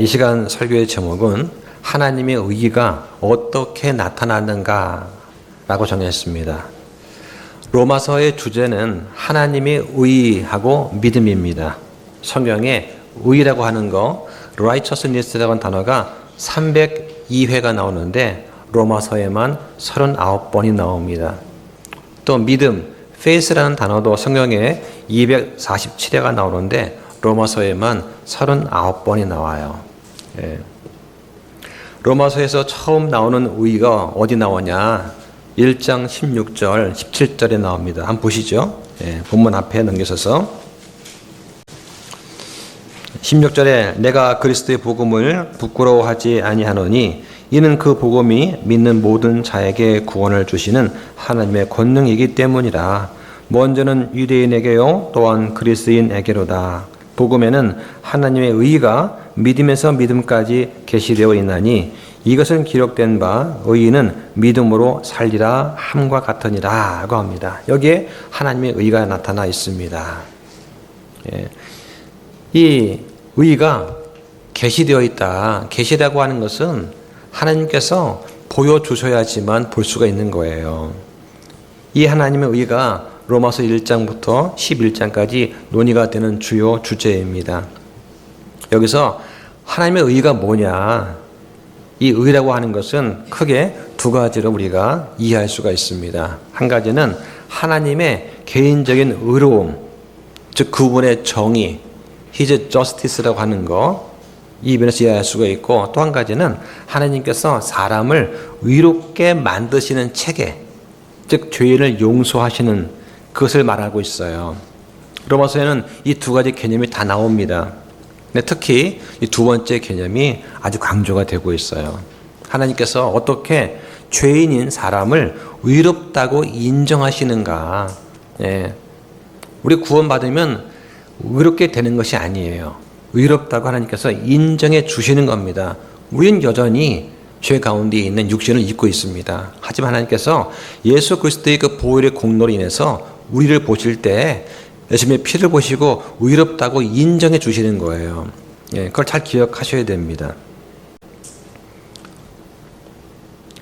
이 시간 설교의 제목은 하나님의 의의가 어떻게 나타나는가 라고 정했습니다. 로마서의 주제는 하나님의 의의하고 믿음입니다. 성경에 의의라고 하는 거 righteousness라고 하는 단어가 302회가 나오는데 로마서에만 39번이 나옵니다. 또 믿음, faith라는 단어도 성경에 247회가 나오는데 로마서에만 39번이 나와요. 로마서에서 처음 나오는 의의가 어디 나오냐? 1장 16절, 17절에 나옵니다. 한번 보시죠. 본문 앞에 넘겨서서 16절에 내가 그리스도의 복음을 부끄러워하지 아니하노니 이는 그 복음이 믿는 모든 자에게 구원을 주시는 하나님의 권능이기 때문이라. 먼저는 유대인에게요 또한 그리스인에게로다. 복음에는 하나님의 의의가 믿음에서 믿음까지 계시되어 있나니 이것은 기록된 바 의인은 믿음으로 살리라 함과 같으니라 고 합니다. 여기에 하나님의 의의가 나타나 있습니다. 이 의의가 계시되어 있다. 계시라고 하는 것은 하나님께서 보여주셔야지만 볼 수가 있는 거예요. 이 하나님의 의의가 로마서 1장부터 11장까지 논의가 되는 주요 주제입니다. 여기서 하나님의 의의가 뭐냐? 이 의의라고 하는 것은 크게 두 가지로 우리가 이해할 수가 있습니다. 한 가지는 하나님의 개인적인 의로움, 즉 그분의 정의, His justice라고 하는 거, 이 면에서 이해할 수가 있고, 또 한 가지는 하나님께서 사람을 의롭게 만드시는 체계, 즉 죄인을 용서하시는 그것을 말하고 있어요. 로마서에는 이 두 가지 개념이 다 나옵니다. 근데 특히 이 두 번째 개념이 아주 강조가 되고 있어요. 하나님께서 어떻게 죄인인 사람을 의롭다고 인정하시는가. 우리 구원받으면 의롭게 되는 것이 아니에요. 의롭다고 하나님께서 인정해 주시는 겁니다. 우리는 여전히 죄 가운데 있는 육신을 입고 있습니다. 하지만 하나님께서 예수 그리스도의 그 보혈의 공로로 인해서 우리를 보실 때 예수님의 피를 보시고 의롭다고 인정해 주시는 거예요. 그걸 잘 기억하셔야 됩니다.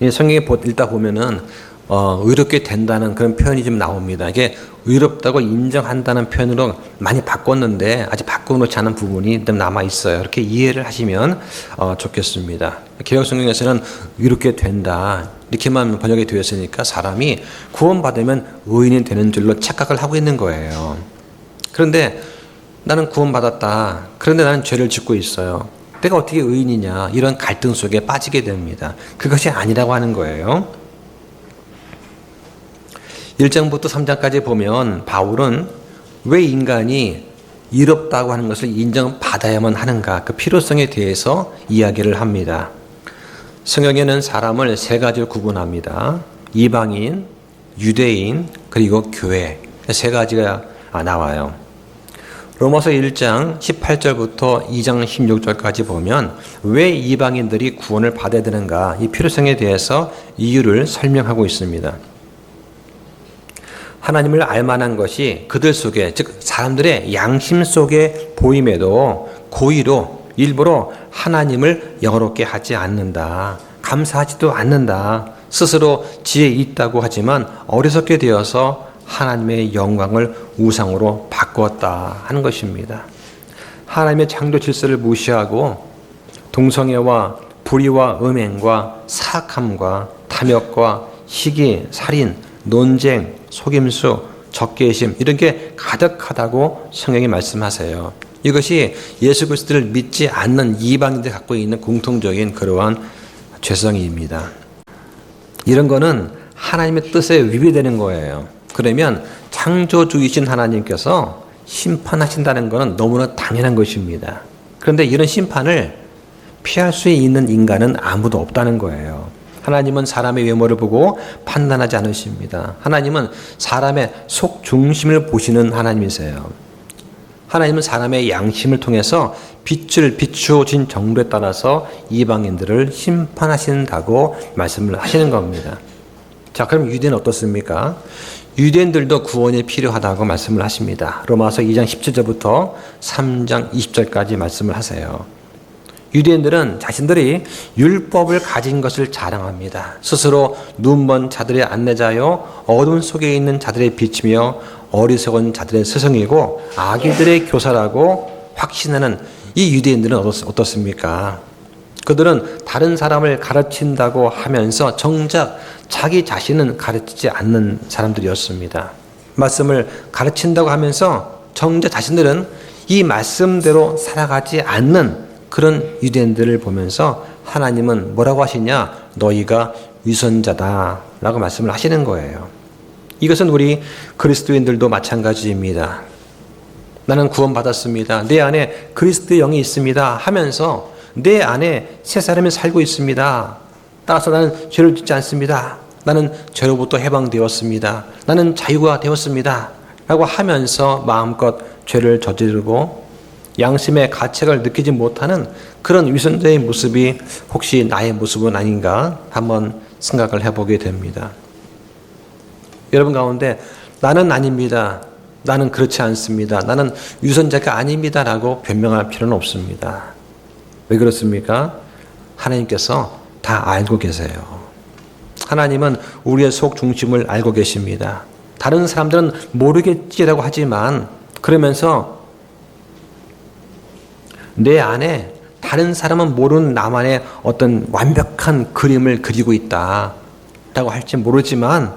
성경에 읽다 보면은 의롭게 된다는 그런 표현이 좀 나옵니다. 이게 의롭다고 인정한다는 표현으로 많이 바꿨는데 아직 바꿔놓지 않은 부분이 좀 남아 있어요. 이렇게 이해를 하시면 좋겠습니다. 개역성경에서는 의롭게 된다 이렇게만 번역이 되었으니까 사람이 구원받으면 의인이 되는 줄로 착각을 하고 있는 거예요. 그런데 나는 구원받았다. 그런데 나는 죄를 짓고 있어요. 내가 어떻게 의인이냐, 이런 갈등 속에 빠지게 됩니다. 그것이 아니라고 하는 거예요. 1장부터 3장까지 보면 바울은 왜 인간이 의롭다고 하는 것을 인정받아야만 하는가, 그 필요성에 대해서 이야기를 합니다. 성경에는 사람을 세 가지로 구분합니다. 이방인, 유대인, 그리고 교회, 세 가지가 나와요. 로마서 1장 18절부터 2장 16절까지 보면 왜 이방인들이 구원을 받아야 되는가, 이 필요성에 대해서 이유를 설명하고 있습니다. 하나님을 알만한 것이 그들 속에, 즉 사람들의 양심 속에 보임에도 고의로 일부러 하나님을 영화롭게 하지 않는다. 감사하지도 않는다. 스스로 지혜 있다고 하지만 어리석게 되어서 하나님의 영광을 우상으로 바꾸었다 하는 것입니다. 하나님의 창조 질서를 무시하고 동성애와 불의와 음행과 사악함과 탐욕과 시기, 살인, 논쟁, 속임수, 적개심 이런 게 가득하다고 성경이 말씀하세요. 이것이 예수 그리스도를 믿지 않는 이방인들이 갖고 있는 공통적인 그러한 죄성입니다. 이런 거는 하나님의 뜻에 위배되는 거예요. 그러면 창조주이신 하나님께서 심판하신다는 것은 너무나 당연한 것입니다. 그런데 이런 심판을 피할 수 있는 인간은 아무도 없다는 거예요. 하나님은 사람의 외모를 보고 판단하지 않으십니다. 하나님은 사람의 속 중심을 보시는 하나님이세요. 하나님은 사람의 양심을 통해서 빛을 비추어진 정도에 따라서 이방인들을 심판하신다고 말씀을 하시는 겁니다. 자, 그럼 유대인은 어떻습니까? 유대인들도 구원이 필요하다고 말씀을 하십니다. 로마서 2장 17절부터 3장 20절까지 말씀을 하세요. 유대인들은 자신들이 율법을 가진 것을 자랑합니다. 스스로 눈먼 자들의 안내자요 어둠 속에 있는 자들의 빛이며 어리석은 자들의 스승이고 아기들의 교사라고 확신하는 이 유대인들은 어떻습니까? 그들은 다른 사람을 가르친다고 하면서 정작 자기 자신은 가르치지 않는 사람들이었습니다. 말씀을 가르친다고 하면서 정작 자신들은 이 말씀대로 살아가지 않는 그런 유대인들을 보면서 하나님은 뭐라고 하시냐? 너희가 위선자다 라고 말씀을 하시는 거예요. 이것은 우리 그리스도인들도 마찬가지입니다. 나는 구원받았습니다. 내 안에 그리스도의 영이 있습니다 하면서 내 안에 새 사람이 살고 있습니다. 따라서 나는 죄를 짓지 않습니다. 나는 죄로부터 해방되었습니다. 나는 자유가 되었습니다. 라고 하면서 마음껏 죄를 저지르고 양심의 가책을 느끼지 못하는 그런 위선자의 모습이 혹시 나의 모습은 아닌가 한번 생각을 해보게 됩니다. 여러분 가운데 나는 아닙니다. 나는 그렇지 않습니다. 나는 위선자가 아닙니다. 라고 변명할 필요는 없습니다. 왜 그렇습니까? 하나님께서 다 알고 계세요. 하나님은 우리의 속 중심을 알고 계십니다. 다른 사람들은 모르겠지라고 하지만 그러면서 내 안에 다른 사람은 모르는 나만의 어떤 완벽한 그림을 그리고 있다라고 할지 모르지만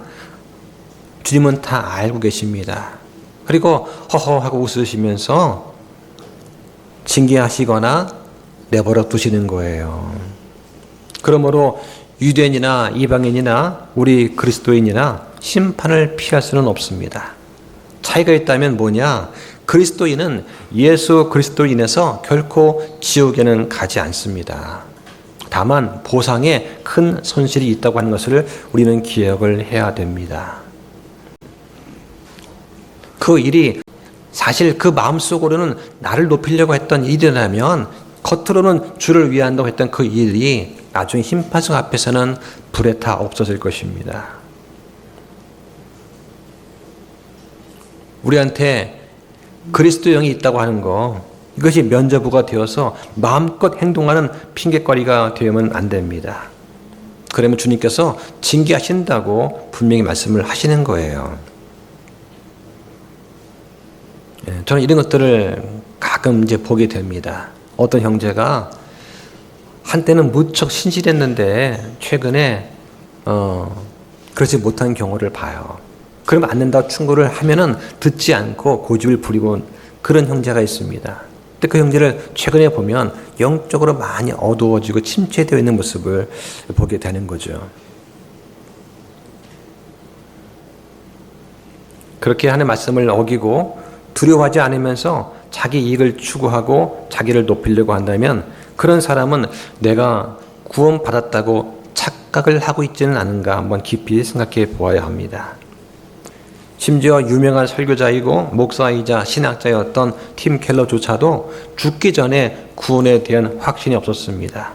주님은 다 알고 계십니다. 그리고 허허하고 웃으시면서 징계하시거나 내버려 두시는 거예요. 그러므로 유대인이나 이방인이나 우리 그리스도인이나 심판을 피할 수는 없습니다. 차이가 있다면 뭐냐? 그리스도인은 예수 그리스도로 인해서 결코 지옥에는 가지 않습니다. 다만 보상에 큰 손실이 있다고 하는 것을 우리는 기억을 해야 됩니다. 그 일이 사실 그 마음속으로는 나를 높이려고 했던 일이라면 겉으로는 주를 위한다고 했던 그 일이 나중에 심판성 앞에서는 불에 타 없어질 것입니다. 우리한테 그리스도 영이 있다고 하는 거 이것이 면죄부가 되어서 마음껏 행동하는 핑계거리가 되면 안 됩니다. 그러면 주님께서 징계하신다고 분명히 말씀을 하시는 거예요. 저는 이런 것들을 가끔 이제 보게 됩니다. 어떤 형제가 한때는 무척 신실했는데 최근에 그렇지 못한 경우를 봐요. 그러면 안 된다고 충고를 하면은 듣지 않고 고집을 부리고 그런 형제가 있습니다. 근데 그 형제를 최근에 보면 영적으로 많이 어두워지고 침체되어 있는 모습을 보게 되는 거죠. 그렇게 하는 말씀을 어기고 두려워하지 않으면서 자기 이익을 추구하고 자기를 높이려고 한다면 그런 사람은 내가 구원받았다고 착각을 하고 있지는 않은가 한번 깊이 생각해 보아야 합니다. 심지어 유명한 설교자이고 목사이자 신학자였던 팀 켈러조차도 죽기 전에 구원에 대한 확신이 없었습니다.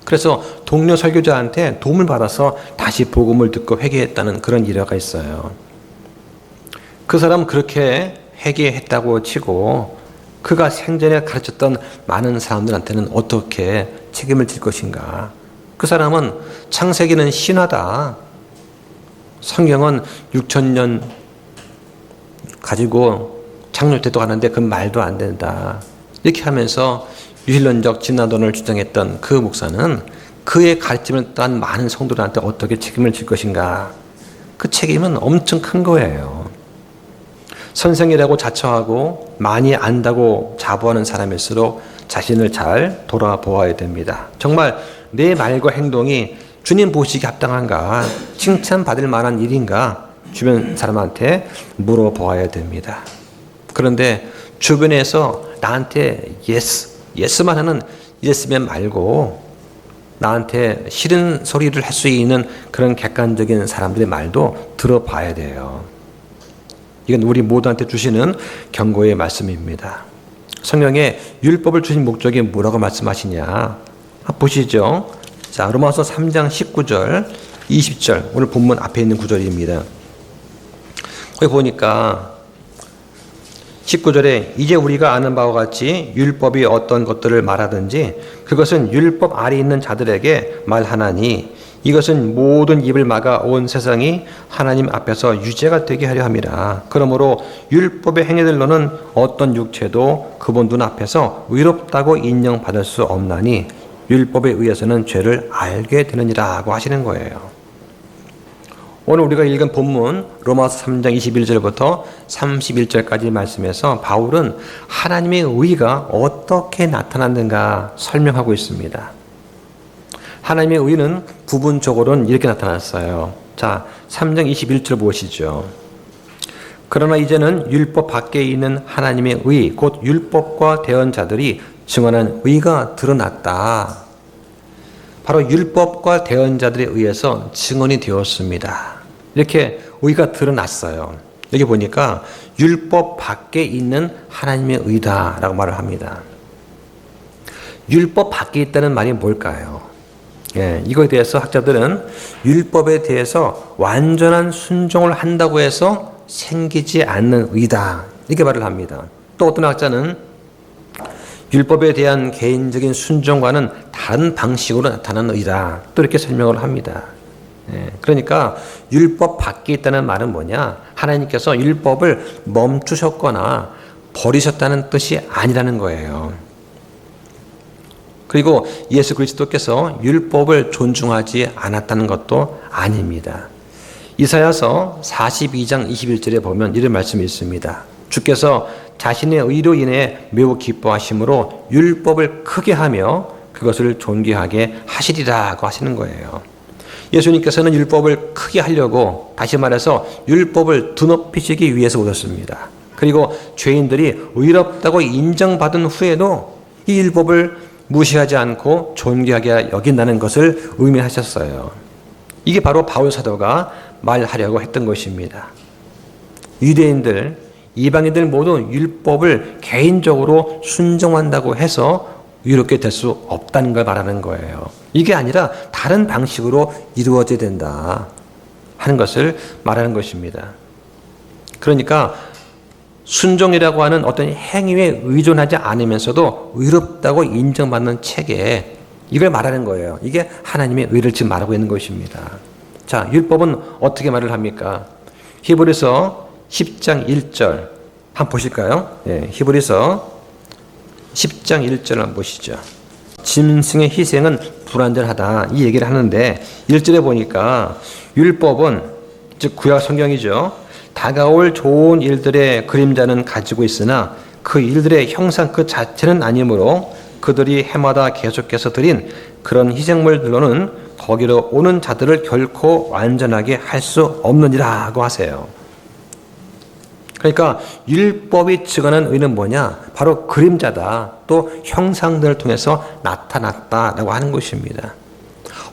그래서 동료 설교자한테 도움을 받아서 다시 복음을 듣고 회개했다는 그런 일화가 있어요. 그 사람은 그렇게 회개했다고 치고 그가 생전에 가르쳤던 많은 사람들한테는 어떻게 책임을 질 것인가? 그 사람은 창세기는 신화다. 성경은 6,000년 가지고 창조되도 하는데 그 말도 안 된다. 이렇게 하면서 유신론적 진화론을 주장했던 그 목사는 그의 가르침을 따른 많은 성도들한테 어떻게 책임을 질 것인가? 그 책임은 엄청 큰 거예요. 선생이라고 자처하고 많이 안다고 자부하는 사람일수록 자신을 잘 돌아보아야 됩니다. 정말 내 말과 행동이 주님 보시기에 합당한가? 칭찬받을 만한 일인가? 주변 사람한테 물어보아야 됩니다. 그런데 주변에서 나한테 예스만 하는 예스면 말고 나한테 싫은 소리를 할 수 있는 그런 객관적인 사람들의 말도 들어봐야 돼요. 이건 우리 모두한테 주시는 경고의 말씀입니다. 성경에 율법을 주신 목적이 뭐라고 말씀하시냐? 보시죠. 자, 로마서 3장 19절, 20절, 오늘 본문 앞에 있는 구절입니다. 거기 보니까 19절에 이제 우리가 아는 바와 같이 율법이 어떤 것들을 말하든지 그것은 율법 아래 있는 자들에게 말하나니 이것은 모든 입을 막아 온 세상이 하나님 앞에서 유죄가 되게 하려 함이라. 그러므로 율법의 행위들로는 어떤 육체도 그분 눈앞에서 의롭다고 인정받을 수 없나니 율법에 의해서는 죄를 알게 되느니라고 하시는 거예요. 오늘 우리가 읽은 본문 로마서 3장 21절부터 31절까지 말씀에서 바울은 하나님의 의가 어떻게 나타났는가 설명하고 있습니다. 하나님의 의는 부분적으로는 이렇게 나타났어요. 자, 3장 21절 보시죠. 그러나 이제는 율법 밖에 있는 하나님의 의, 곧 율법과 대언 자들이 증언한 의가 드러났다. 바로 율법과 대언 자들에 의해서 증언이 되었습니다. 이렇게 의가 드러났어요. 여기 보니까 율법 밖에 있는 하나님의 의다라고 말을 합니다. 율법 밖에 있다는 말이 뭘까요? 이거에 대해서 학자들은 율법에 대해서 완전한 순종을 한다고 해서 생기지 않는 의다, 이렇게 말을 합니다. 또 어떤 학자는 율법에 대한 개인적인 순종과는 다른 방식으로 나타나는 의다, 또 이렇게 설명을 합니다. 그러니까 율법 밖에 있다는 말은 뭐냐? 하나님께서 율법을 멈추셨거나 버리셨다는 뜻이 아니라는 거예요. 그리고 예수 그리스도께서 율법을 존중하지 않았다는 것도 아닙니다. 이사야서 42장 21절에 보면 이런 말씀이 있습니다. 주께서 자신의 의로 인해 매우 기뻐하심으로 율법을 크게 하며 그것을 존귀하게 하시리라고 하시는 거예요. 예수님께서는 율법을 크게 하려고, 다시 말해서 율법을 드높이시기 위해서 오셨습니다. 그리고 죄인들이 의롭다고 인정받은 후에도 이 율법을 무시하지 않고 존귀하게 여긴다는 것을 의미하셨어요. 이게 바로 바울 사도가 말하려고 했던 것입니다. 유대인들, 이방인들 모두 율법을 개인적으로 순종한다고 해서 의롭게 될 수 없다는 걸 말하는 거예요. 이게 아니라 다른 방식으로 이루어져야 된다 하는 것을 말하는 것입니다. 그러니까 순종이라고 하는 어떤 행위에 의존하지 않으면서도 의롭다고 인정받는 체계, 이걸 말하는 거예요. 이게 하나님의 의를 지금 말하고 있는 것입니다. 자, 율법은 어떻게 말을 합니까? 히브리서 10장 1절 한번 보실까요? 히브리서 10장 1절 한번 보시죠. 짐승의 희생은 불완전하다, 이 얘기를 하는데 1절에 보니까 율법은, 즉 구약 성경이죠, 다가올 좋은 일들의 그림자는 가지고 있으나 그 일들의 형상 그 자체는 아니므로 그들이 해마다 계속해서 드린 그런 희생물들로는 거기로 오는 자들을 결코 완전하게 할 수 없느니라고 하세요. 그러니까 율법이 증언한 의는 뭐냐? 바로 그림자다, 또 형상들을 통해서 나타났다라고 하는 것입니다.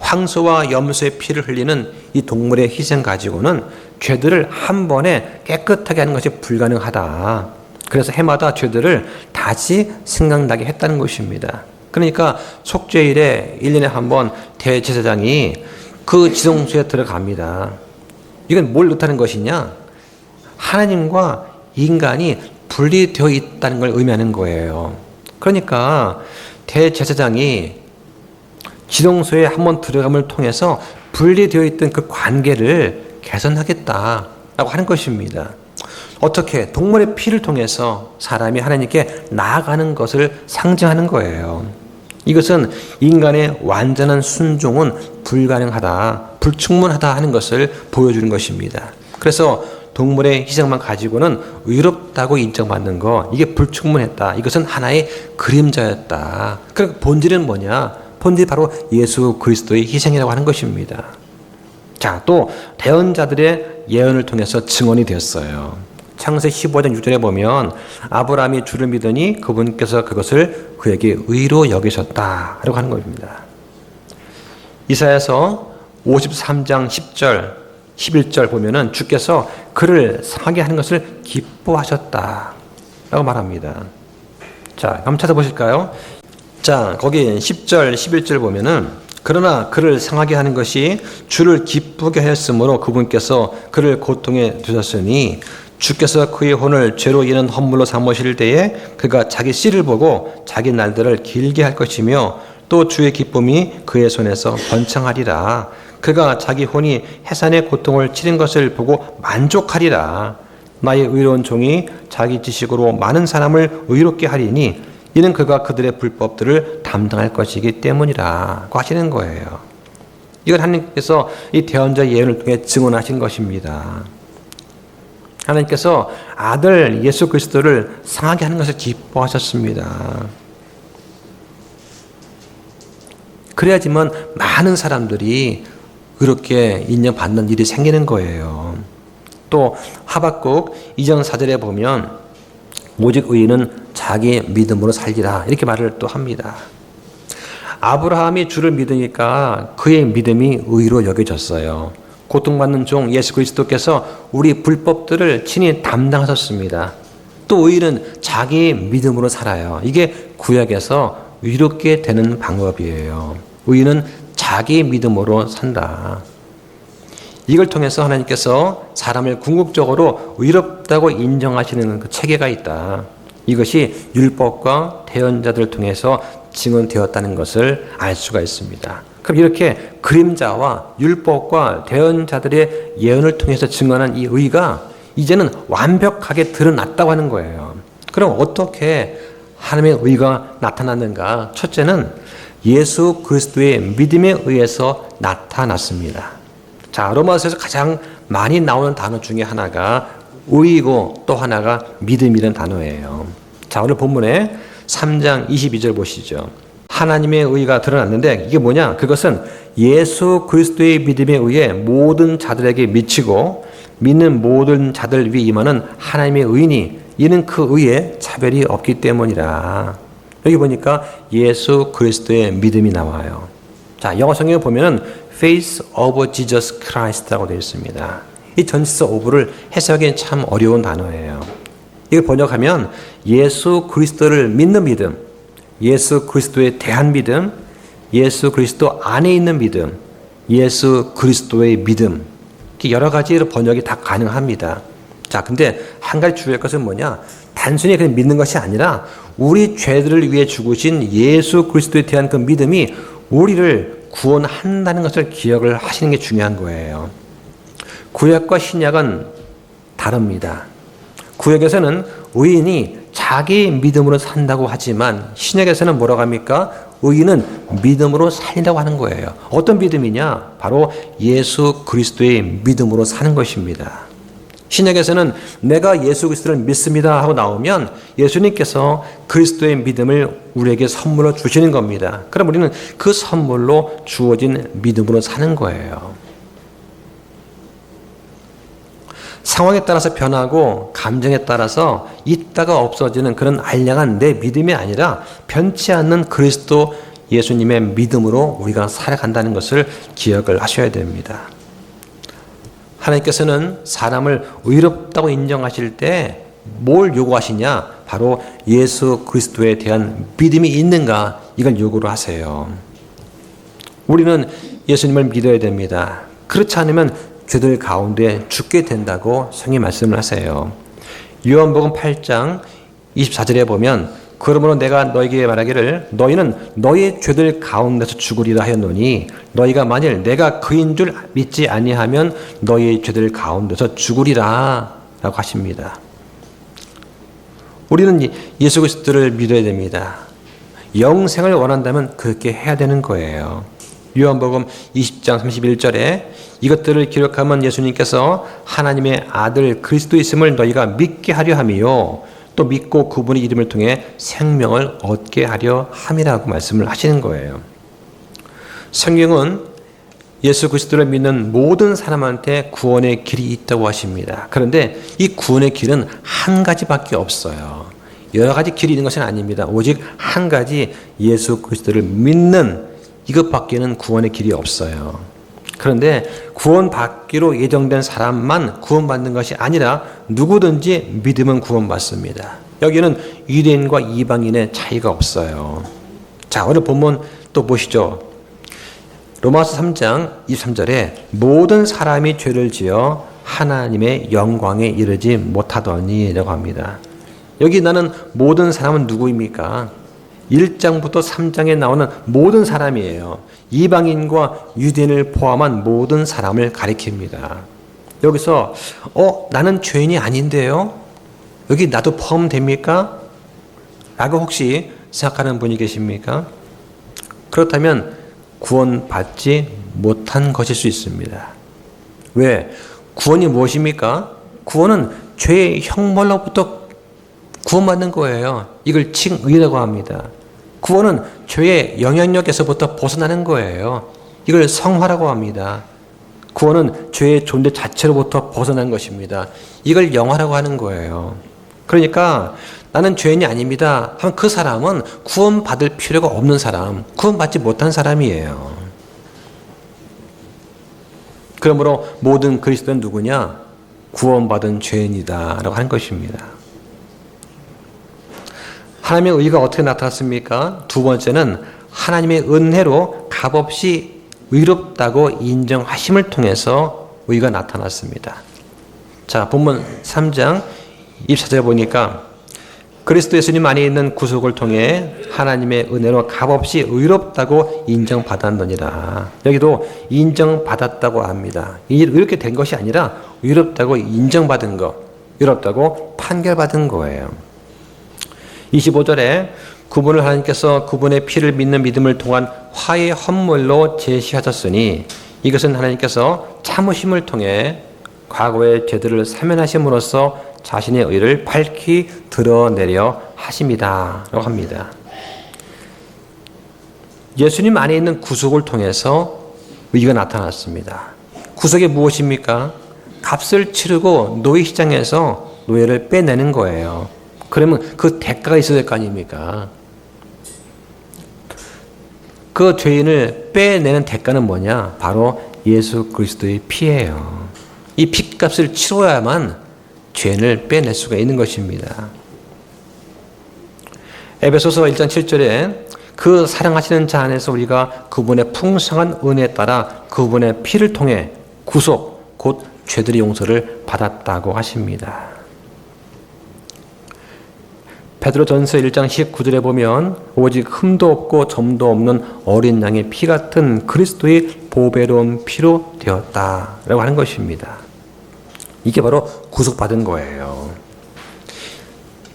황소와 염소의 피를 흘리는 이 동물의 희생 가지고는 죄들을 한 번에 깨끗하게 하는 것이 불가능하다. 그래서 해마다 죄들을 다시 생각나게 했다는 것입니다. 그러니까 속죄일에 1년에 한 번 대제사장이 그 지성소에 들어갑니다. 이건 뭘 뜻하는 것이냐? 하나님과 인간이 분리되어 있다는 걸 의미하는 거예요. 그러니까 대제사장이 지성소에 한번 들어감을 통해서 분리되어 있던 그 관계를 개선하겠다라고 하는 것입니다. 어떻게? 동물의 피를 통해서 사람이 하나님께 나아가는 것을 상징하는 거예요. 이것은 인간의 완전한 순종은 불가능하다, 불충분하다 하는 것을 보여주는 것입니다. 그래서 동물의 희생만 가지고는 의롭다고 인정받는 거, 이게 불충분했다. 이것은 하나의 그림자였다. 그러니까 본질은 뭐냐? 본질이 바로 예수 그리스도의 희생이라고 하는 것입니다. 자, 또 대언자들의 예언을 통해서 증언이 되었어요. 창세 15장 6절에 보면 아브라함이 주를 믿으니 그분께서 그것을 그에게 의로 여기셨다라고 하는 겁니다. 이사야서 53장 10절 11절 보면은 주께서 그를 상하게 하는 것을 기뻐하셨다라고 말합니다. 자, 한번 찾아보실까요? 자, 거기 10절 11절 보면은 그러나 그를 상하게 하는 것이 주를 기쁘게 하였으므로 그분께서 그를 고통에 두셨으니 주께서 그의 혼을 죄로 인한 헌물로 삼으실 때에 그가 자기 씨를 보고 자기 날들을 길게 할 것이며 또 주의 기쁨이 그의 손에서 번창하리라. 그가 자기 혼이 해산의 고통을 치른 것을 보고 만족하리라. 나의 의로운 종이 자기 지식으로 많은 사람을 의롭게 하리니 이는 그가 그들의 불법들을 담당할 것이기 때문이라고 하시는 거예요. 이걸 하나님께서 이 대언자 예언을 통해 증언하신 것입니다. 하나님께서 아들 예수 그리스도를 상하게 하는 것을 기뻐하셨습니다. 그래야지만 많은 사람들이 의롭게 인정받는 일이 생기는 거예요. 또 하박국 2장 4절에 보면 오직 의인은 자기 믿음으로 살리라 이렇게 말을 또 합니다. 아브라함이 주를 믿으니까 그의 믿음이 의로 여겨졌어요. 고통받는 종 예수 그리스도께서 우리 불법들을 친히 담당하셨습니다. 또 의인은 자기 믿음으로 살아요. 이게 구약에서 의롭게 되는 방법이에요. 의인은 자기 믿음으로 산다. 이걸 통해서 하나님께서 사람을 궁극적으로 의롭다고 인정하시는 그 체계가 있다. 이것이 율법과 대언자들을 통해서 증언되었다는 것을 알 수가 있습니다. 그럼 이렇게 그림자와 율법과 대언자들의 예언을 통해서 증언한 이 의가 이제는 완벽하게 드러났다고 하는 거예요. 그럼 어떻게 하나님의 의가 나타났는가? 첫째는 예수 그리스도의 믿음에 의해서 나타났습니다. 자, 로마서에서 가장 많이 나오는 단어 중에 하나가 의이고 또 하나가 믿음이라는 단어예요. 자, 오늘 본문에 3장 22절 보시죠. 하나님의 의가 드러났는데 이게 뭐냐? 그것은 예수 그리스도의 믿음에 의해 모든 자들에게 미치고 믿는 모든 자들 위에 임하는 하나님의 의니 이는 그 의에 차별이 없기 때문이라. 여기 보니까 예수 그리스도의 믿음이 나와요. 자, 영어 성경에 보면은 Faith of Jesus Christ라고 되어 있습니다. 이 전치사 of를 해석하기엔 참 어려운 단어예요. 이걸 번역하면 예수 그리스도를 믿는 믿음, 예수 그리스도에 대한 믿음, 예수 그리스도 안에 있는 믿음, 예수 그리스도의 믿음. 이렇게 여러 가지로 번역이 다 가능합니다. 자, 근데 한 가지 주의할 것은 뭐냐? 단순히 그냥 믿는 것이 아니라 우리 죄들을 위해 죽으신 예수 그리스도에 대한 그 믿음이 우리를 구원한다는 것을 기억을 하시는 게 중요한 거예요. 구약과 신약은 다릅니다. 구약에서는 의인이 자기 믿음으로 산다고 하지만 신약에서는 뭐라고 합니까? 의인은 믿음으로 살린다고 하는 거예요. 어떤 믿음이냐? 바로 예수 그리스도의 믿음으로 사는 것입니다. 신약에서는 내가 예수 그리스도를 믿습니다 하고 나오면 예수님께서 그리스도의 믿음을 우리에게 선물로 주시는 겁니다. 그럼 우리는 그 선물로 주어진 믿음으로 사는 거예요. 상황에 따라서 변하고 감정에 따라서 있다가 없어지는 그런 알량한 내 믿음이 아니라 변치 않는 그리스도 예수님의 믿음으로 우리가 살아간다는 것을 기억을 하셔야 됩니다. 하나님께서는 사람을 의롭다고 인정하실 때 뭘 요구하시냐? 바로 예수 그리스도에 대한 믿음이 있는가? 이걸 요구를 하세요. 우리는 예수님을 믿어야 됩니다. 그렇지 않으면 죄들 가운데 죽게 된다고 성경이 말씀을 하세요. 요한복음 8장 24절에 보면 그러므로 내가 너에게 말하기를 너희는 너희 죄들 가운데서 죽으리라 하였노니 너희가 만일 내가 그인 줄 믿지 아니하면 너희 죄들 가운데서 죽으리라 라고 하십니다. 우리는 예수 그리스도를 믿어야 됩니다. 영생을 원한다면 그렇게 해야 되는 거예요. 요한복음 20장 31절에 이것들을 기록하면 예수님께서 하나님의 아들 그리스도 있음을 너희가 믿게 하려 함이요 또 믿고 그분의 이름을 통해 생명을 얻게 하려 함이라고 말씀을 하시는 거예요. 성경은 예수 그리스도를 믿는 모든 사람한테 구원의 길이 있다고 하십니다. 그런데 이 구원의 길은 한 가지밖에 없어요. 여러 가지 길이 있는 것은 아닙니다. 오직 한 가지 예수 그리스도를 믿는 이것밖에는 구원의 길이 없어요. 그런데 구원받기로 예정된 사람만 구원받는 것이 아니라 누구든지 믿으면 구원받습니다. 여기는 유대인과 이방인의 차이가 없어요. 자, 오늘 본문 또 보시죠. 로마서 3장 23절에 모든 사람이 죄를 지어 하나님의 영광에 이르지 못하더니라고 합니다. 여기 나는 모든 사람은 누구입니까? 1장부터 3장에 나오는 모든 사람이에요. 이방인과 유대인을 포함한 모든 사람을 가리킵니다. 여기서 나는 죄인이 아닌데요? 여기 나도 포함됩니까? 라고 혹시 생각하는 분이 계십니까? 그렇다면 구원받지 못한 것일 수 있습니다. 왜? 구원이 무엇입니까? 구원은 죄의 형벌로부터 구원받는 거예요. 이걸 칭의라고 합니다. 구원은 죄의 영향력에서부터 벗어나는 거예요. 이걸 성화라고 합니다. 구원은 죄의 존재 자체로부터 벗어난 것입니다. 이걸 영화라고 하는 거예요. 그러니까 나는 죄인이 아닙니다 하면 그 사람은 구원받을 필요가 없는 사람, 구원받지 못한 사람이에요. 그러므로 모든 그리스도는 누구냐? 구원받은 죄인이다 라고 하는 것입니다. 하나님의 의가 어떻게 나타났습니까? 두 번째는 하나님의 은혜로 값없이 의롭다고 인정하심을 통해서 의가 나타났습니다. 자, 본문 3장 24절에 보니까 그리스도 예수님 안에 있는 구속을 통해 하나님의 은혜로 값없이 의롭다고 인정받았느니라. 여기도 인정받았다고 합니다. 이렇게 된 것이 아니라 의롭다고 인정받은 것, 의롭다고 판결받은 거예요. 25절에 그분을 하나님께서 그분의 피를 믿는 믿음을 통한 화의 헌물로 제시하셨으니 이것은 하나님께서 참으심을 통해 과거의 죄들을 사면하심으로써 자신의 의를 밝히 드러내려 하심이다 라고 합니다. 예수님 안에 있는 구속을 통해서 의가 나타났습니다. 구속이 무엇입니까? 값을 치르고 노예시장에서 노예를 빼내는 거예요. 그러면 그 대가가 있어야 될 거 아닙니까? 그 죄인을 빼내는 대가는 뭐냐? 바로 예수 그리스도의 피예요. 이 피값을 치러야만 죄인을 빼낼 수가 있는 것입니다. 에베소서 1장 7절에 그 사랑하시는 자 안에서 우리가 그분의 풍성한 은혜에 따라 그분의 피를 통해 구속, 곧 죄들의 용서를 받았다고 하십니다. 베드로전서 1장 19절에 보면 오직 흠도 없고 점도 없는 어린 양의 피 같은 그리스도의 보배로운 피로 되었다라고 하는 것입니다. 이게 바로 구속받은 거예요.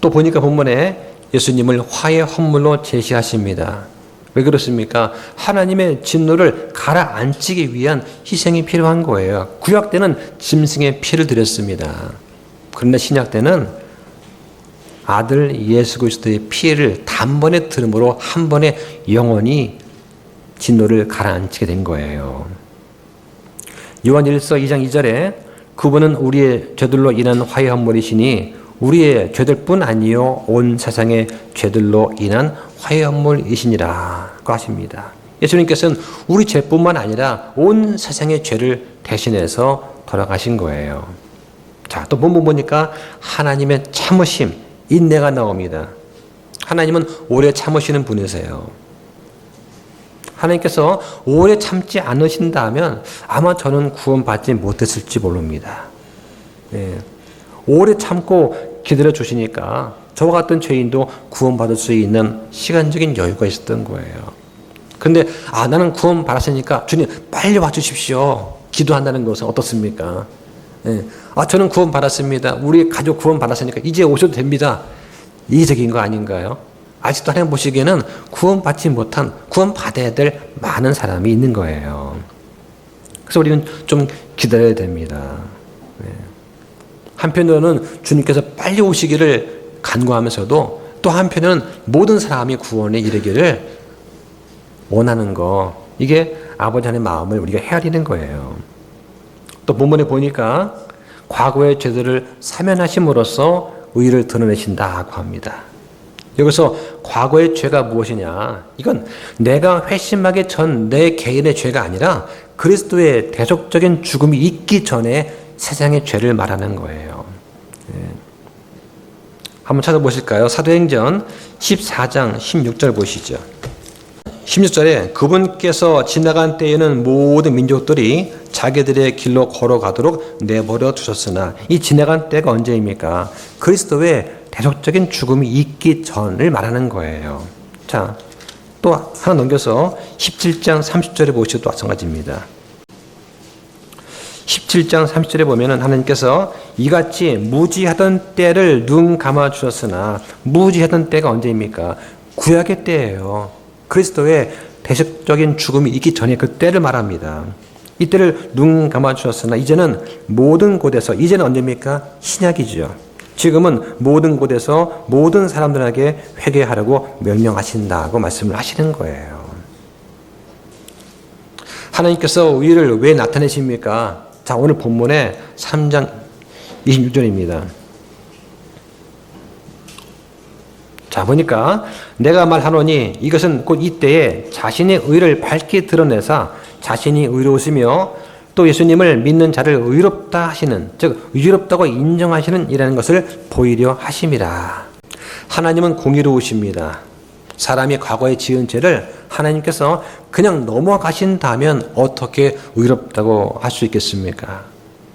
또 보니까 본문에 예수님을 화의 헌물로 제시하십니다. 왜 그렇습니까? 하나님의 진노를 가라앉히기 위한 희생이 필요한 거예요. 구약 때는 짐승의 피를 드렸습니다. 그런데 신약 때는 아들 예수 그리스도의 피를 단번에 들음으로 한 번에 영원히 진노를 가라앉히게 된 거예요. 요한 1서 2장 2절에 그분은 우리의 죄들로 인한 화해 헌물이시니 우리의 죄들뿐 아니요 온 세상의 죄들로 인한 화해 헌물이시니라고 하십니다. 예수님께서는 우리 죄뿐만 아니라 온 세상의 죄를 대신해서 돌아가신 거예요. 자, 또 본문 보니까 하나님의 참으심, 인내가 나옵니다. 하나님은 오래 참으시는 분이세요. 하나님께서 오래 참지 않으신다면 아마 저는 구원받지 못했을지 모릅니다. 네. 오래 참고 기다려 주시니까 저와 같은 죄인도 구원받을 수 있는 시간적인 여유가 있었던 거예요. 근데 나는 구원받았으니까 주님 빨리 와주십시오. 기도한다는 것은 어떻습니까? 네. 저는 구원받았습니다. 우리 가족 구원받았으니까 이제 오셔도 됩니다. 이기적인 거 아닌가요? 아직도 하나님 보시기에는 구원받지 못한, 구원받아야 될 많은 사람이 있는 거예요. 그래서 우리는 좀 기다려야 됩니다. 네. 한편으로는 주님께서 빨리 오시기를 간구하면서도 또 한편으로는 모든 사람이 구원에 이르기를 원하는 거, 이게 아버지 하나님의 마음을 우리가 헤아리는 거예요. 또 본문에 보니까 과거의 죄들을 사면하심으로써 의를 드러내신다고 합니다. 여기서 과거의 죄가 무엇이냐? 이건 내가 회심하기 전 내 개인의 죄가 아니라 그리스도의 대속적인 죽음이 있기 전에 세상의 죄를 말하는 거예요. 한번 찾아보실까요? 사도행전 14장 16절 보시죠. 16절에 그분께서 지나간 때에는 모든 민족들이 자기들의 길로 걸어가도록 내버려 두셨으나 이 지나간 때가 언제입니까? 그리스도의 대속적인 죽음이 있기 전을 말하는 거예요. 자, 또 하나 넘겨서 17장 30절에 보시도 마찬가지입니다. 17장 30절에 보면은 하나님께서 이같이 무지하던 때를 눈 감아 주셨으나 무지하던 때가 언제입니까? 구약의 때예요. 그리스도의 대속적인 죽음이 있기 전에 그 때를 말합니다. 이 때를 눈 감아 주셨으나 이제는 모든 곳에서, 이제는 언제입니까? 신약이죠. 지금은 모든 곳에서 모든 사람들에게 회개하라고 명령하신다고 말씀을 하시는 거예요. 하나님께서 의를 왜 나타내십니까? 자, 오늘 본문의 3장 26절입니다. 자, 보니까 내가 말하노니 이것은 곧 이때에 자신의 의를 밝히 드러내사 자신이 의로우시며 또 예수님을 믿는 자를 의롭다 하시는, 즉 의롭다고 인정하시는 이라는 것을 보이려 하심이라. 하나님은 공의로우십니다. 사람이 과거에 지은 죄를 하나님께서 그냥 넘어가신다면 어떻게 의롭다고 할 수 있겠습니까?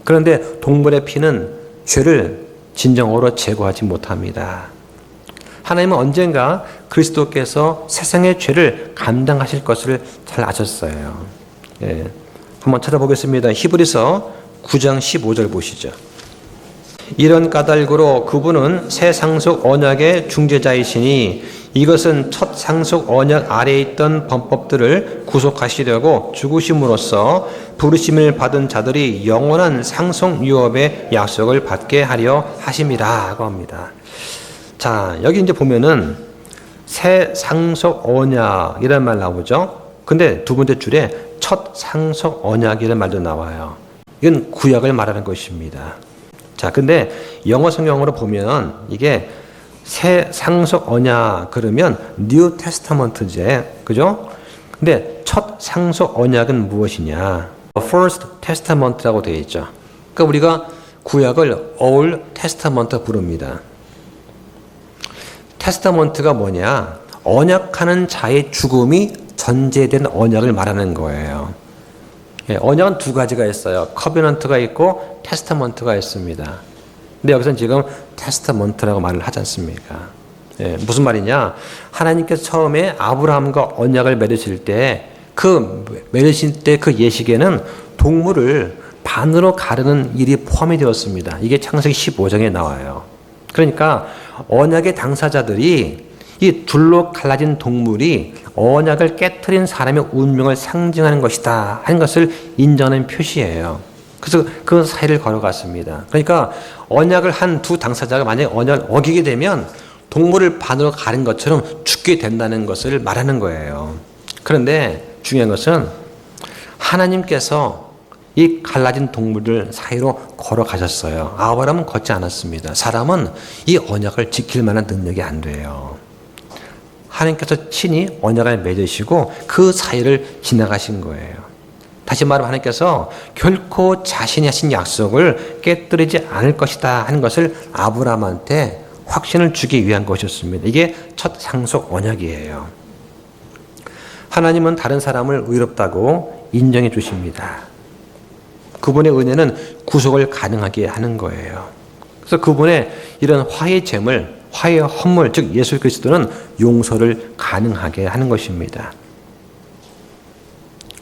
그런데 동물의 피는 죄를 진정으로 제거하지 못합니다. 하나님은 언젠가 그리스도께서 세상의 죄를 감당하실 것을 잘 아셨어요. 예. 한번 찾아보겠습니다. 히브리서 9장 15절 보시죠. 이런 까닭으로 그분은 새 상속 언약의 중재자이시니 이것은 첫 상속 언약 아래에 있던 범법들을 구속하시려고 죽으심으로써 부르심을 받은 자들이 영원한 상속 유업의 약속을 받게 하려 하심이라고 합니다. 자, 여기 이제 보면은 새 상속 언약이라는 말 나오죠. 근데 두 번째 줄에 첫 상속 언약이라는 말도 나와요. 이건 구약을 말하는 것입니다. 자, 근데 영어 성경으로 보면 이게 새 상속 언약 그러면 뉴 테스타먼트제, 그죠? 근데 첫 상속 언약은 무엇이냐? First Testament라고 되어 있죠. 그러니까 우리가 구약을 Old Testament 부릅니다. 테스타먼트가 뭐냐? 언약하는 자의 죽음이 전제된 언약을 말하는 거예요. 예, 언약은 두 가지가 있어요. 커비넌트가 있고 테스타먼트가 있습니다. 근데 여기서는 지금 테스타먼트라고 말을 하지 않습니까? 예, 무슨 말이냐? 하나님께서 처음에 아브라함과 언약을 맺으실 때 맺으실 때 그 예식에는 동물을 반으로 가르는 일이 포함이 되었습니다. 이게 창세기 15장에 나와요. 그러니까 언약의 당사자들이 이 둘로 갈라진 동물이 언약을 깨트린 사람의 운명을 상징하는 것이다 하는 것을 인정하는 표시예요. 그래서 그 사이를 걸어갔습니다. 그러니까 언약을 한 두 당사자가 만약에 언약을 어기게 되면 동물을 반으로 가른 것처럼 죽게 된다는 것을 말하는 거예요. 그런데 중요한 것은 하나님께서 이 갈라진 동물들 사이로 걸어가셨어요. 아브라함은 걷지 않았습니다. 사람은 이 언약을 지킬 만한 능력이 안 돼요. 하나님께서 친히 언약을 맺으시고 그 사이를 지나가신 거예요. 다시 말하면 하나님께서 결코 자신이 하신 약속을 깨뜨리지 않을 것이다 하는 것을 아브라함한테 확신을 주기 위한 것이었습니다. 이게 첫 상속 언약이에요. 하나님은 다른 사람을 의롭다고 인정해 주십니다. 그분의 은혜는 구속을 가능하게 하는 거예요. 그래서 그분의 이런 화해 제물, 화해 헌물, 즉 예수 그리스도는 용서를 가능하게 하는 것입니다.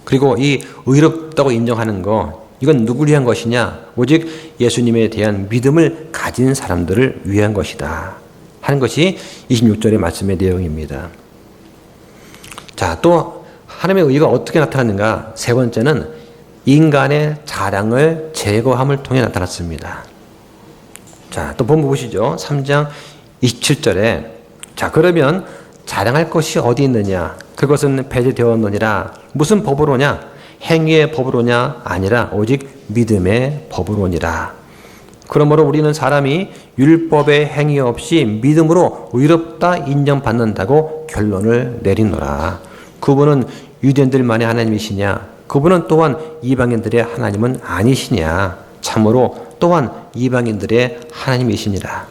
그리고 이 의롭다고 인정하는 거, 이건 누구를 위한 것이냐? 오직 예수님에 대한 믿음을 가진 사람들을 위한 것이다 하는 것이 26절의 말씀의 내용입니다. 자, 또 하나님의 의가 어떻게 나타났는가? 세 번째는 인간의 자랑을 제거함을 통해 나타났습니다. 자, 또 본문 보시죠. 3장 27절에 자, 그러면 자랑할 것이 어디 있느냐? 그것은 배제되었느니라. 무슨 법으로냐? 행위의 법으로냐? 아니라 오직 믿음의 법으로니라. 그러므로 우리는 사람이 율법의 행위 없이 믿음으로 의롭다 인정받는다고 결론을 내리노라. 그분은 유대인들만의 하나님이시냐? 그분은 또한 이방인들의 하나님은 아니시냐? 참으로 또한 이방인들의 하나님이시니라.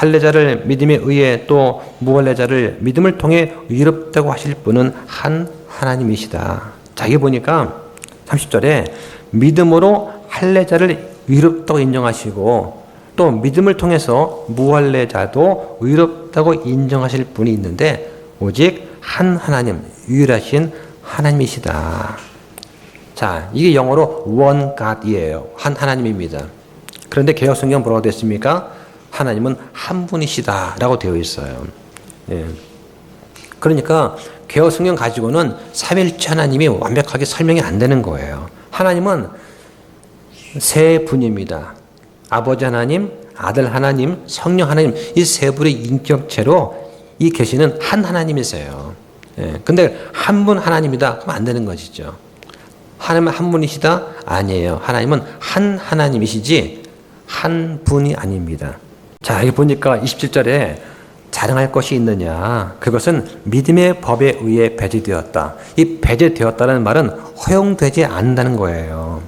할례자를 믿음에 의해 또 무할례자를 믿음을 통해 의롭다고 하실 분은 한 하나님이시다. 자, 여기 보니까 30절에 믿음으로 할례자를 의롭다고 인정하시고 또 믿음을 통해서 무할례자도 의롭다고 인정하실 분이 있는데 오직 한 하나님, 유일하신 하나님이시다. 자, 이게 영어로 one God이에요. 한 하나님입니다. 그런데 개역성경 뭐라고 되어 있습니까? 하나님은 한 분이시다 라고 되어 있어요. 예. 그러니까 개역성경 가지고는 삼위일체 하나님이 완벽하게 설명이 안 되는 거예요. 하나님은 세 분입니다. 아버지 하나님, 아들 하나님, 성령 하나님, 이 세 분의 인격체로 이 계시는 한 하나님이세요. 예. 근데 한 분 하나님이다 그러면 안 되는 것이죠. 하나님은 한 분이시다? 아니에요. 하나님은 한 하나님이시지 한 분이 아닙니다. 자, 여기 보니까 27절에 자랑할 것이 있느냐. 그것은 믿음의 법에 의해 배제되었다. 이 배제되었다는 말은 허용되지 않는다는 거예요.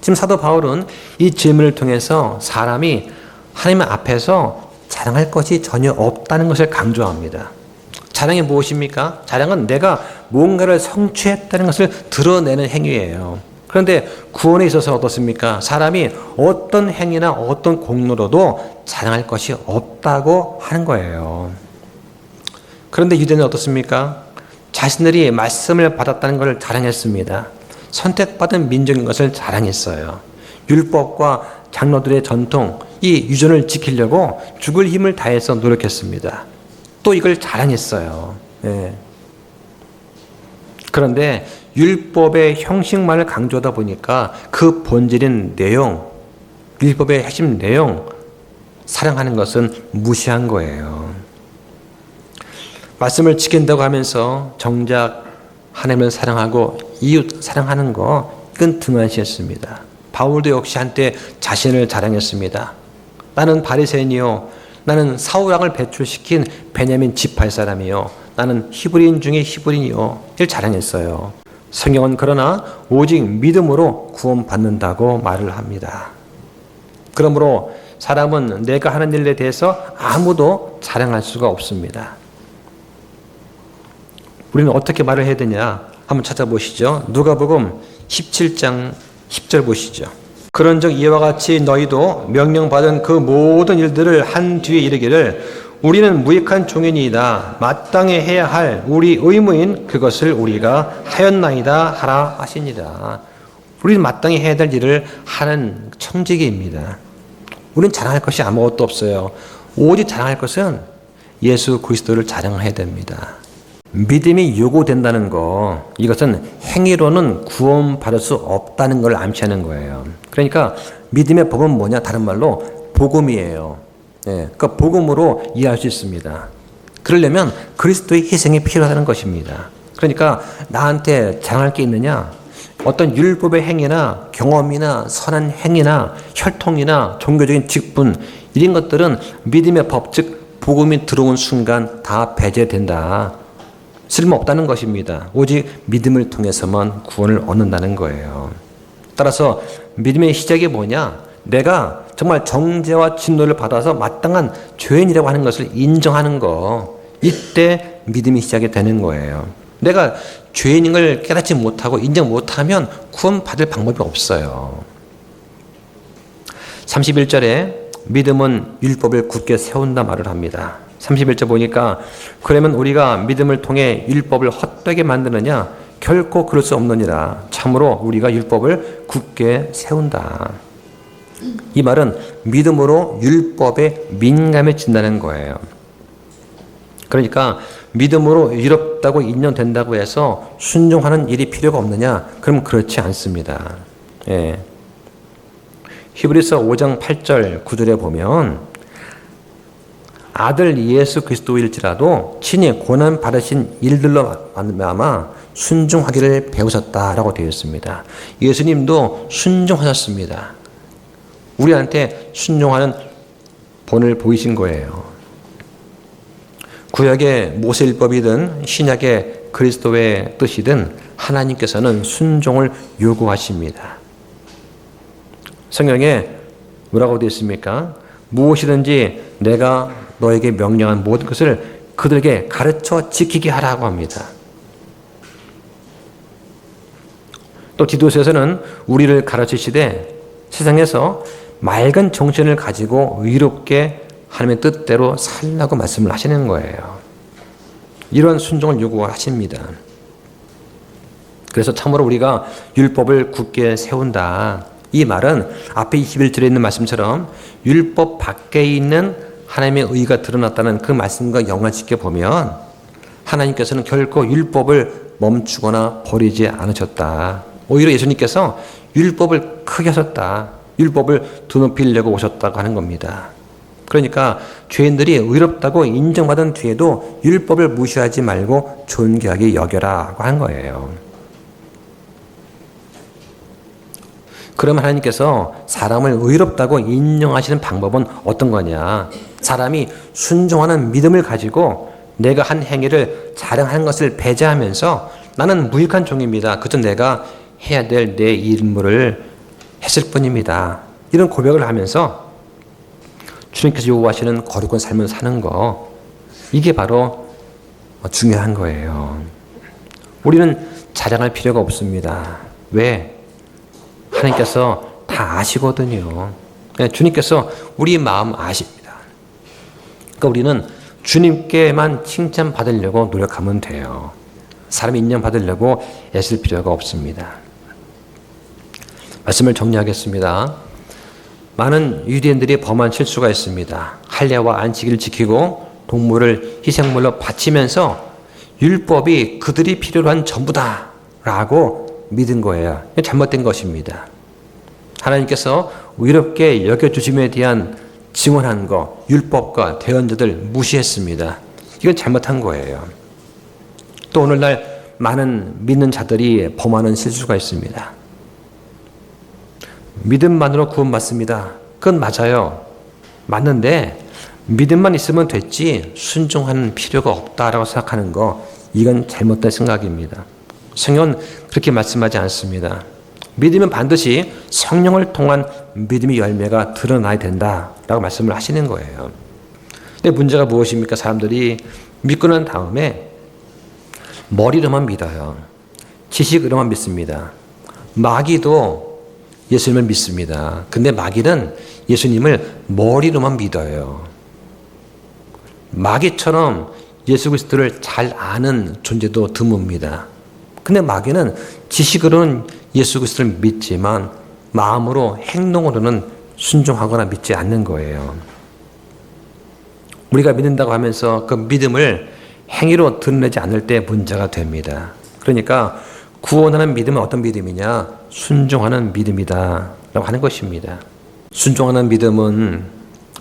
지금 사도 바울은 이 질문을 통해서 사람이 하나님 앞에서 자랑할 것이 전혀 없다는 것을 강조합니다. 자랑이 무엇입니까? 자랑은 내가 뭔가를 성취했다는 것을 드러내는 행위예요. 그런데 구원에 있어서 어떻습니까? 사람이 어떤 행위나 어떤 공로로도 자랑할 것이 없다고 하는 거예요. 그런데 유대는 어떻습니까? 자신들이 말씀을 받았다는 것을 자랑했습니다. 선택받은 민족인 것을 자랑했어요. 율법과 장로들의 전통, 이 유전을 지키려고 죽을 힘을 다해서 노력했습니다. 또 이걸 자랑했어요. 예. 그런데 율법의 형식만을 강조하다 보니까 그 본질인 내용, 율법의 핵심 내용, 사랑하는 것은 무시한 거예요. 말씀을 지킨다고 하면서 정작 하나님을 사랑하고 이웃 사랑하는 거, 이건 등한시했습니다. 바울도 역시 한때 자신을 자랑했습니다. 나는 바리새인이요, 나는 사울 왕을 배출시킨 베냐민 지파의 사람이요, 나는 히브리인 중에 히브리인이요, 이를 자랑했어요. 성경은 그러나 오직 믿음으로 구원받는다고 말을 합니다. 그러므로 사람은 내가 하는 일에 대해서 아무도 자랑할 수가 없습니다. 우리는 어떻게 말을 해야 되냐? 한번 찾아보시죠. 누가복음 17장 10절 보시죠. 그런즉 이와 같이 너희도 명령받은 그 모든 일들을 한 뒤에 이르기를 우리는 무익한 종이니이다. 마땅히 해야 할 우리 의무인 그것을 우리가 하였나이다 하라 하시니라. 우리는 마땅히 해야 될 일을 하는 청지기입니다. 우리는 자랑할 것이 아무것도 없어요. 오직 자랑할 것은 예수 그리스도를 자랑해야 됩니다. 믿음이 요구된다는 거, 이것은 행위로는 구원받을 수 없다는 걸 암시하는 거예요. 그러니까 믿음의 법은 뭐냐? 다른 말로 복음이에요. 예, 그러니까 복음으로 이해할 수 있습니다. 그러려면 그리스도의 희생이 필요하다는 것입니다. 그러니까 나한테 자랑할 게 있느냐? 어떤 율법의 행위나 경험이나 선한 행위나 혈통이나 종교적인 직분, 이런 것들은 믿음의 법, 즉 복음이 들어온 순간 다 배제된다. 쓸모없다는 것입니다. 오직 믿음을 통해서만 구원을 얻는다는 거예요. 따라서 믿음의 시작이 뭐냐? 내가 정말 정죄와 진노를 받아서 마땅한 죄인이라고 하는 것을 인정하는 거, 이때 믿음이 시작이 되는 거예요. 내가 죄인인 걸 깨닫지 못하고 인정 못하면 구원받을 방법이 없어요. 31절에 믿음은 율법을 굳게 세운다 말을 합니다. 31절 보니까 그러면 우리가 믿음을 통해 율법을 헛되게 만드느냐? 결코 그럴 수 없느니라. 참으로 우리가 율법을 굳게 세운다. 이 말은 믿음으로 율법에 민감해진다는 거예요. 그러니까 믿음으로 의롭다고 인정된다고 해서 순종하는 일이 필요가 없느냐? 그럼 그렇지 않습니다. 예. 히브리서 5장 8절 9절에 보면 아들 예수 그리스도일지라도 친히 고난 받으신 일들로 아마 순종하기를 배우셨다라고 되어 있습니다. 예수님도 순종하셨습니다. 우리한테 순종하는 본을 보이신 거예요. 구약의 모세율법이든 신약의 그리스도의 뜻이든 하나님께서는 순종을 요구하십니다. 성경에 뭐라고 되어 있습니까? 무엇이든지 내가 너에게 명령한 모든 것을 그들에게 가르쳐 지키게 하라고 합니다. 또 디도서에서는 우리를 가르치시되 세상에서 맑은 정신을 가지고 의롭게 하나님의 뜻대로 살라고 말씀을 하시는 거예요. 이런 순종을 요구하십니다. 그래서 참으로 우리가 율법을 굳게 세운다. 이 말은 앞에 21절에 있는 말씀처럼 율법 밖에 있는 하나님의 의가 드러났다는 그 말씀과 연관시켜 보면 하나님께서는 결코 율법을 멈추거나 버리지 않으셨다. 오히려 예수님께서 율법을 크게 하셨다. 율법을 드높이려고 오셨다고 하는 겁니다. 그러니까 죄인들이 의롭다고 인정받은 뒤에도 율법을 무시하지 말고 존귀하게 여겨라고 하는 거예요. 그럼 하나님께서 사람을 의롭다고 인정하시는 방법은 어떤 거냐? 사람이 순종하는 믿음을 가지고 내가 한 행위를 자랑하는 것을 배제하면서 나는 무익한 종입니다. 그저 내가 해야 될 내 임무를 했을 뿐입니다. 이런 고백을 하면서 주님께서 요구하시는 거룩한 삶을 사는 거, 이게 바로 중요한 거예요. 우리는 자랑할 필요가 없습니다. 왜? 하나님께서 다 아시거든요. 주님께서 우리 마음 아십니다. 그러니까 우리는 주님께만 칭찬받으려고 노력하면 돼요. 사람이 인정받으려고 애쓸 필요가 없습니다. 말씀을 정리하겠습니다. 많은 유대인들이 범한 실수가 있습니다. 할례와 안식일을 지키고 동물을 희생물로 바치면서 율법이 그들이 필요로 한 전부다라고 믿은 거예요. 잘못된 것입니다. 하나님께서 의롭게 여겨주심에 대한 증언한 거, 율법과 대언자들 무시했습니다. 이건 잘못한 거예요. 또 오늘날 많은 믿는 자들이 범하는 실수가 있습니다. 믿음만으로 구원받습니다. 그건 맞아요. 맞는데 믿음만 있으면 됐지 순종하는 필요가 없다라고 생각하는 거, 이건 잘못된 생각입니다. 성경은 그렇게 말씀하지 않습니다. 믿으면 반드시 성령을 통한 믿음의 열매가 드러나야 된다라고 말씀을 하시는 거예요. 근데 문제가 무엇입니까? 사람들이 믿고 난 다음에 머리로만 믿어요. 지식으로만 믿습니다. 마귀도 예수님을 믿습니다. 근데 마귀는 예수님을 머리로만 믿어요. 마귀처럼 예수 그리스도를 잘 아는 존재도 드뭅니다. 근데 마귀는 지식으로는 예수 그리스도를 믿지만 마음으로 행동으로는 순종하거나 믿지 않는 거예요. 우리가 믿는다고 하면서 그 믿음을 행위로 드러내지 않을 때 문제가 됩니다. 그러니까 구원하는 믿음은 어떤 믿음이냐? 순종하는 믿음이다 라고 하는 것입니다. 순종하는 믿음은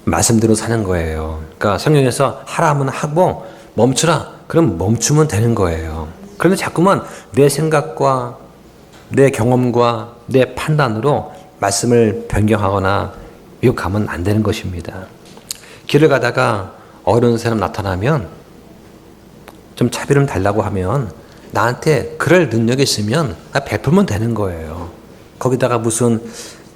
말씀대로 사는 거예요. 그러니까 성경에서 하라 하면 하고 멈추라 그럼 멈추면 되는 거예요. 그런데 자꾸만 내 생각과 내 경험과 내 판단으로 말씀을 변경하거나 왜곡하면 안 되는 것입니다. 길을 가다가 어려운 사람 나타나면 좀 차비 좀 달라고 하면 나한테 그럴 능력이 있으면 베풀면 되는 거예요. 거기다가 무슨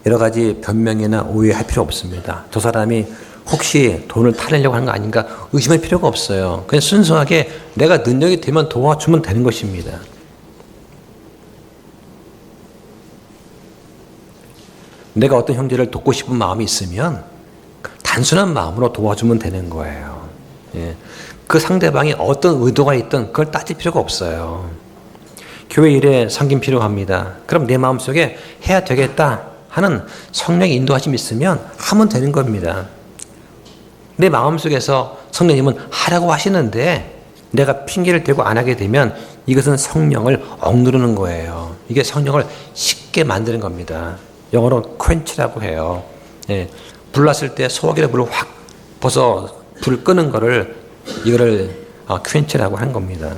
여러 가지 변명이나 오해할 필요 없습니다. 저 사람이 혹시 돈을 타내려고 하는 거 아닌가 의심할 필요가 없어요. 그냥 순수하게 내가 능력이 되면 도와주면 되는 것입니다. 내가 어떤 형제를 돕고 싶은 마음이 있으면 단순한 마음으로 도와주면 되는 거예요. 예. 그 상대방이 어떤 의도가 있든 그걸 따질 필요가 없어요. 교회 일에 섬김 필요합니다. 그럼 내 마음속에 해야 되겠다 하는 성령의 인도하심이 있으면 하면 되는 겁니다. 내 마음속에서 성령님은 하라고 하시는데 내가 핑계를 대고 안 하게 되면 이것은 성령을 억누르는 거예요. 이게 성령을 쉽게 만드는 겁니다. 영어로 quench라고 해요. 예, 불났을 때 소화기를 물을 확 벗어 불 끄는 거를 이거를 quench라고 하는 겁니다.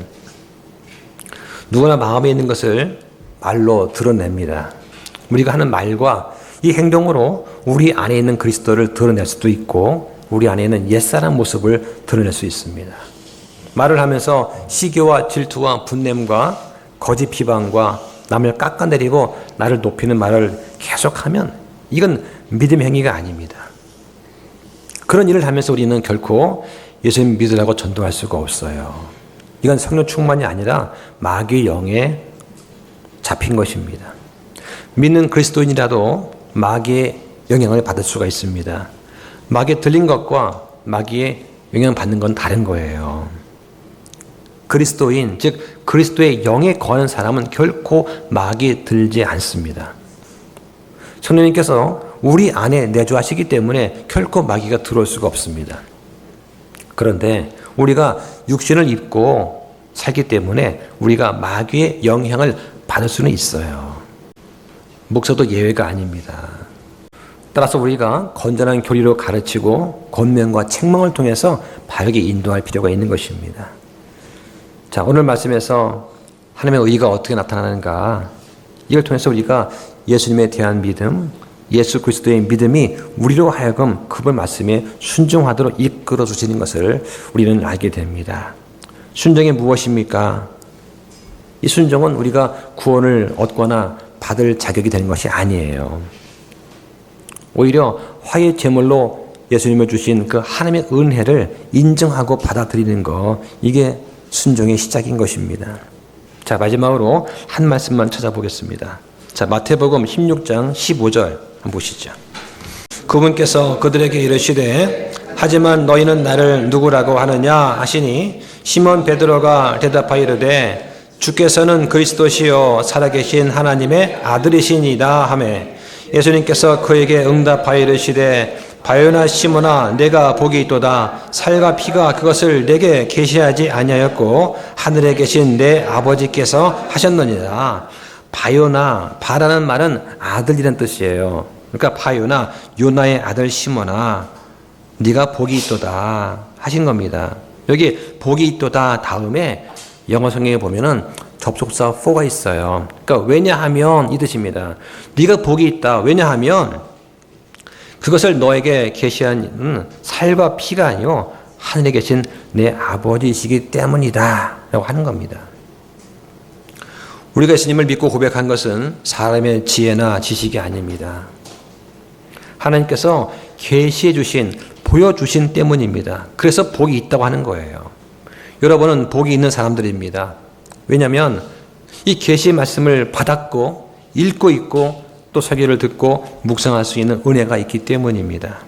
누구나 마음에 있는 것을 말로 드러냅니다. 우리가 하는 말과 이 행동으로 우리 안에 있는 그리스도를 드러낼 수도 있고 우리 안에 있는 옛사람 모습을 드러낼 수 있습니다. 말을 하면서 시기와 질투와 분냄과 거짓 비방과 남을 깎아내리고 나를 높이는 말을 계속하면 이건 믿음의 행위가 아닙니다. 그런 일을 하면서 우리는 결코 예수님 믿으라고 전도할 수가 없어요. 이건 성령 충만이 아니라 마귀의 영에 잡힌 것입니다. 믿는 그리스도인이라도 마귀의 영향을 받을 수가 있습니다. 마귀에 들린 것과 마귀의 영향받는 건 다른 거예요. 그리스도인, 즉 그리스도의 영에 거하는 사람은 결코 마귀에 들지 않습니다. 성령님께서 우리 안에 내주하시기 때문에 결코 마귀가 들어올 수가 없습니다. 그런데 우리가 육신을 입고 살기 때문에 우리가 마귀의 영향을 받을 수는 있어요. 목사도 예외가 아닙니다. 따라서 우리가 건전한 교리로 가르치고 권면과 책망을 통해서 바르게 인도할 필요가 있는 것입니다. 자, 오늘 말씀에서 하나님의 의가 어떻게 나타나는가, 이걸 통해서 우리가 예수님에 대한 믿음, 예수 그리스도의 믿음이 우리로 하여금 그분 말씀에 순종하도록 이끌어 주시는 것을 우리는 알게 됩니다. 순종이 무엇입니까? 이 순종은 우리가 구원을 얻거나 받을 자격이 되는 것이 아니에요. 오히려 화의 제물로 예수님을 주신 그 하나님의 은혜를 인정하고 받아들이는 것, 이게 순종의 시작인 것입니다. 자, 마지막으로 한 말씀만 찾아보겠습니다. 자, 마태복음 16장 15절 한번 보시죠. 그분께서 그들에게 이르시되 하지만 너희는 나를 누구라고 하느냐 하시니 시몬 베드로가 대답하여 이르되 주께서는 그리스도시요 살아계신 하나님의 아들이시니이다 하매 예수님께서 그에게 응답하여 이르시되 바요나 시몬아 내가 복이 있도다. 살과 피가 그것을 내게 계시하지 아니하였고 하늘에 계신 내 아버지께서 하셨느니라. 바요나, 바라는 말은 아들이라는 뜻이에요. 그러니까 바요나, 요나의 아들 시몬아 네가 복이 있도다 하신 겁니다. 여기 복이 있도다 다음에 영어 성경에 보면은 접속사 for가 있어요. 그러니까 왜냐하면 이 뜻입니다. 네가 복이 있다. 왜냐하면 그것을 너에게 계시한 살과 피가 아니요 하늘에 계신 내 아버지이시기 때문이다 라고 하는 겁니다. 우리가 예수님을 믿고 고백한 것은 사람의 지혜나 지식이 아닙니다. 하나님께서 계시해 주신, 보여주신 때문입니다. 그래서 복이 있다고 하는 거예요. 여러분은 복이 있는 사람들입니다. 왜냐하면 이 계시의 말씀을 받았고 읽고 있고 또 설교를 듣고 묵상할 수 있는 은혜가 있기 때문입니다.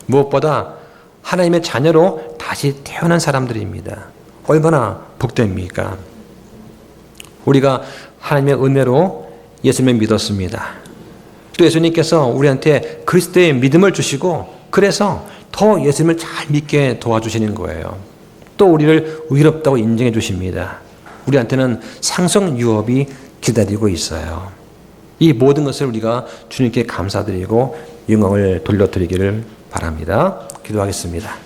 무엇보다 하나님의 자녀로 다시 태어난 사람들입니다. 얼마나 복됩니까? 우리가 하나님의 은혜로 예수님을 믿었습니다. 또 예수님께서 우리한테 그리스도의 믿음을 주시고 그래서 더 예수님을 잘 믿게 도와주시는 거예요. 또 우리를 의롭다고 인정해 주십니다. 우리한테는 상속 유업이 기다리고 있어요. 이 모든 것을 우리가 주님께 감사드리고 영광을 돌려드리기를 바랍니다. 기도하겠습니다.